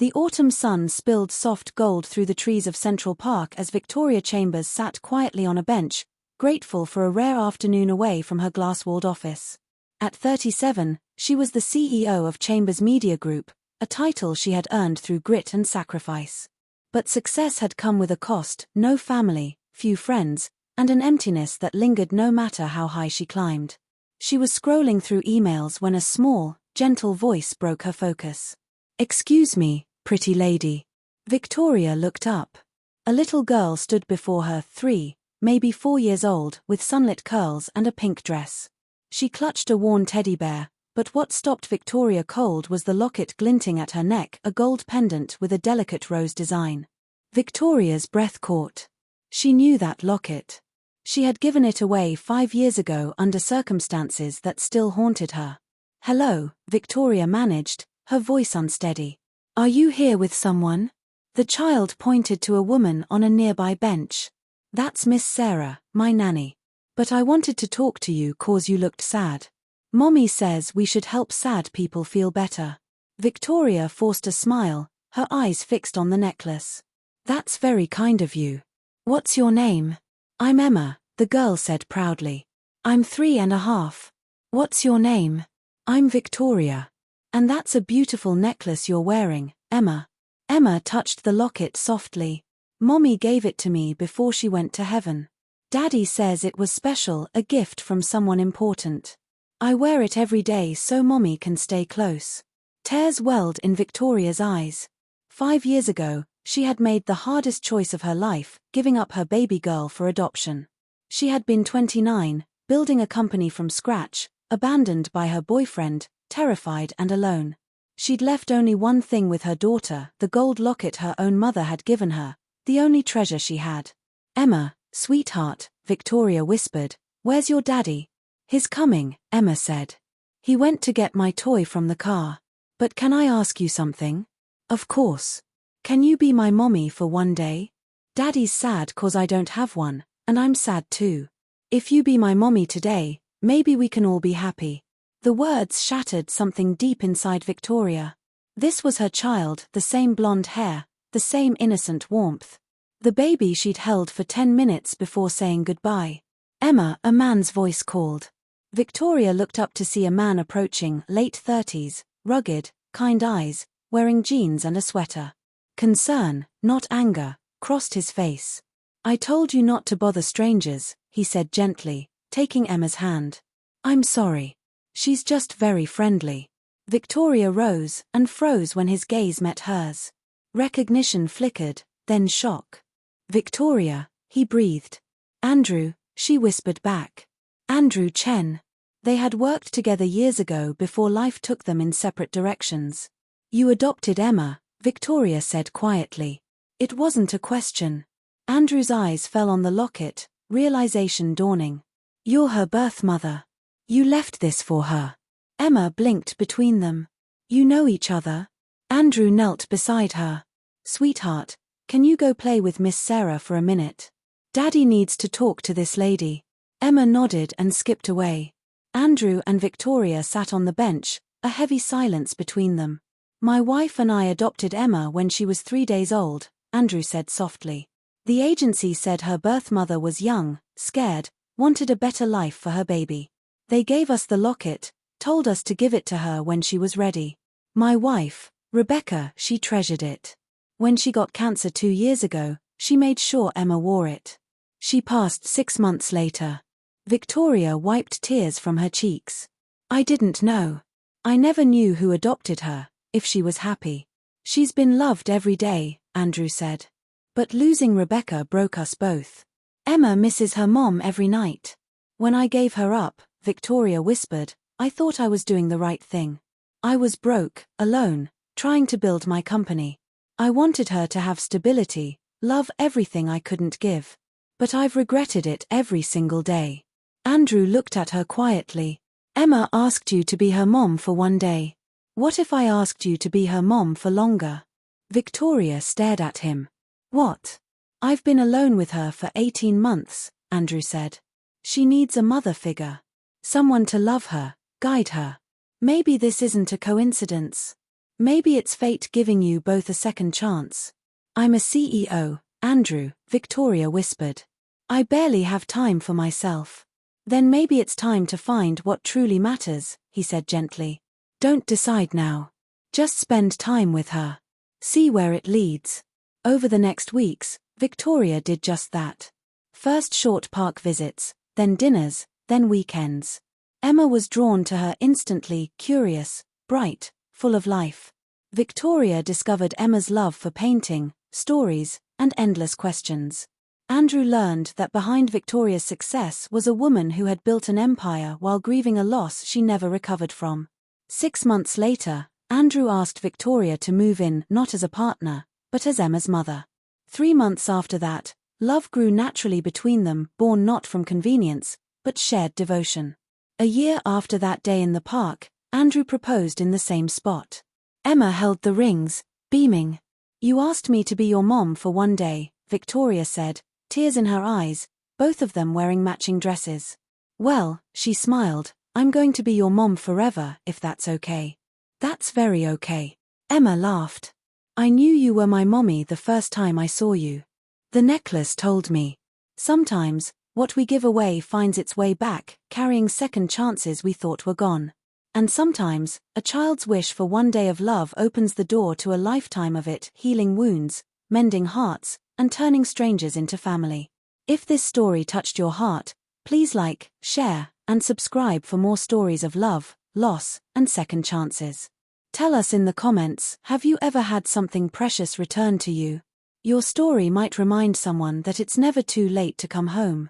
The autumn sun spilled soft gold through the trees of Central Park as Victoria Chambers sat quietly on a bench, grateful for a rare afternoon away from her glass-walled office. At 37, she was the CEO of Chambers Media Group, a title she had earned through grit and sacrifice. But success had come with a cost: no family, few friends, and an emptiness that lingered no matter how high she climbed. She was scrolling through emails when a small, gentle voice broke her focus. "Excuse me, pretty lady." Victoria looked up. A little girl stood before her, 3, maybe 4 years old, with sunlit curls and a pink dress. She clutched a worn teddy bear, but what stopped Victoria cold was the locket glinting at her neck, a gold pendant with a delicate rose design. Victoria's breath caught. She knew that locket. She had given it away 5 years ago under circumstances that still haunted her. "Hello," Victoria managed, her voice unsteady. "Are you here with someone?" The child pointed to a woman on a nearby bench. "That's Miss Sarah, my nanny. But I wanted to talk to you 'cause you looked sad. Mommy says we should help sad people feel better." Victoria forced a smile, her eyes fixed on the necklace. "That's very kind of you. What's your name?" "I'm Emma," the girl said proudly. "I'm 3.5. What's your name?" "I'm Victoria. And that's a beautiful necklace you're wearing, Emma." Emma touched the locket softly. "Mommy gave it to me before she went to heaven. Daddy says it was special, a gift from someone important. I wear it every day so Mommy can stay close." Tears welled in Victoria's eyes. 5 years ago, she had made the hardest choice of her life, giving up her baby girl for adoption. She had been 29, building a company from scratch, abandoned by her boyfriend, terrified and alone. She'd left only one thing with her daughter, the gold locket her own mother had given her, the only treasure she had. "Emma, sweetheart," Victoria whispered, "where's your daddy?" "He's coming," Emma said. "He went to get my toy from the car. But can I ask you something?" "Of course. Can you be my mommy for one day? Daddy's sad 'cause I don't have one, and I'm sad too. If you be my mommy today, maybe we can all be happy." The words shattered something deep inside Victoria. This was her child, the same blonde hair, the same innocent warmth. The baby she'd held for 10 minutes before saying goodbye. "Emma," a man's voice called. Victoria looked up to see a man approaching, late 30s, rugged, kind eyes, wearing jeans and a sweater. Concern, not anger, crossed his face. "I told you not to bother strangers," he said gently, taking Emma's hand. "I'm sorry. She's just very friendly." Victoria rose and froze when his gaze met hers. Recognition flickered, then shock. "Victoria," he breathed. "Andrew," she whispered back. "Andrew Chen." They had worked together years ago before life took them in separate directions. "You adopted Emma," Victoria said quietly. It wasn't a question. Andrew's eyes fell on the locket, realization dawning. "You're her birth mother. You left this for her." Emma blinked between them. "You know each other?" Andrew knelt beside her. "Sweetheart, can you go play with Miss Sarah for a minute? Daddy needs to talk to this lady." Emma nodded and skipped away. Andrew and Victoria sat on the bench, a heavy silence between them. "My wife and I adopted Emma when she was 3 days old," Andrew said softly. "The agency said her birth mother was young, scared, wanted a better life for her baby. They gave us the locket, told us to give it to her when she was ready. My wife, Rebecca, she treasured it. When she got cancer 2 years ago, she made sure Emma wore it. She passed 6 months later." Victoria wiped tears from her cheeks. "I didn't know. I never knew who adopted her, if she was happy." "She's been loved every day," Andrew said. "But losing Rebecca broke us both. Emma misses her mom every night. When I gave her up," Victoria whispered, "I thought I was doing the right thing. I was broke, alone, trying to build my company. I wanted her to have stability, love, everything I couldn't give. But I've regretted it every single day." Andrew looked at her quietly. "Emma asked you to be her mom for one day. What if I asked you to be her mom for longer?" Victoria stared at him. "What?" "I've been alone with her for 18 months, Andrew said. "She needs a mother figure. Someone to love her, guide her. Maybe this isn't a coincidence. Maybe it's fate giving you both a second chance. I'm a CEO, Andrew, Victoria whispered. I barely have time for myself. Then maybe it's time to find what truly matters, he said gently. Don't decide now. Just spend time with her. See where it leads. Over the next weeks, Victoria did just that. First short park visits, then dinners, then weekends. Emma was drawn to her instantly, curious, bright, full of life. Victoria discovered Emma's love for painting, stories, and endless questions. Andrew learned that behind Victoria's success was a woman who had built an empire while grieving a loss she never recovered from. 6 months later, Andrew asked Victoria to move in not as a partner, but as Emma's mother. 3 months after that, love grew naturally between them, born not from convenience, but shared devotion. A year after that day in the park, Andrew proposed in the same spot. Emma held the rings, beaming. You asked me to be your mom for one day, Victoria said, tears in her eyes, both of them wearing matching dresses. Well, she smiled, I'm going to be your mom forever, if that's okay. That's very okay. Emma laughed. I knew you were my mommy the first time I saw you. The necklace told me. Sometimes, what we give away finds its way back, carrying second chances we thought were gone. And sometimes, a child's wish for one day of love opens the door to a lifetime of it, healing wounds, mending hearts, and turning strangers into family. If this story touched your heart, please like, share, and subscribe for more stories of love, loss, and second chances. Tell us in the comments, have you ever had something precious returned to you? Your story might remind someone that it's never too late to come home.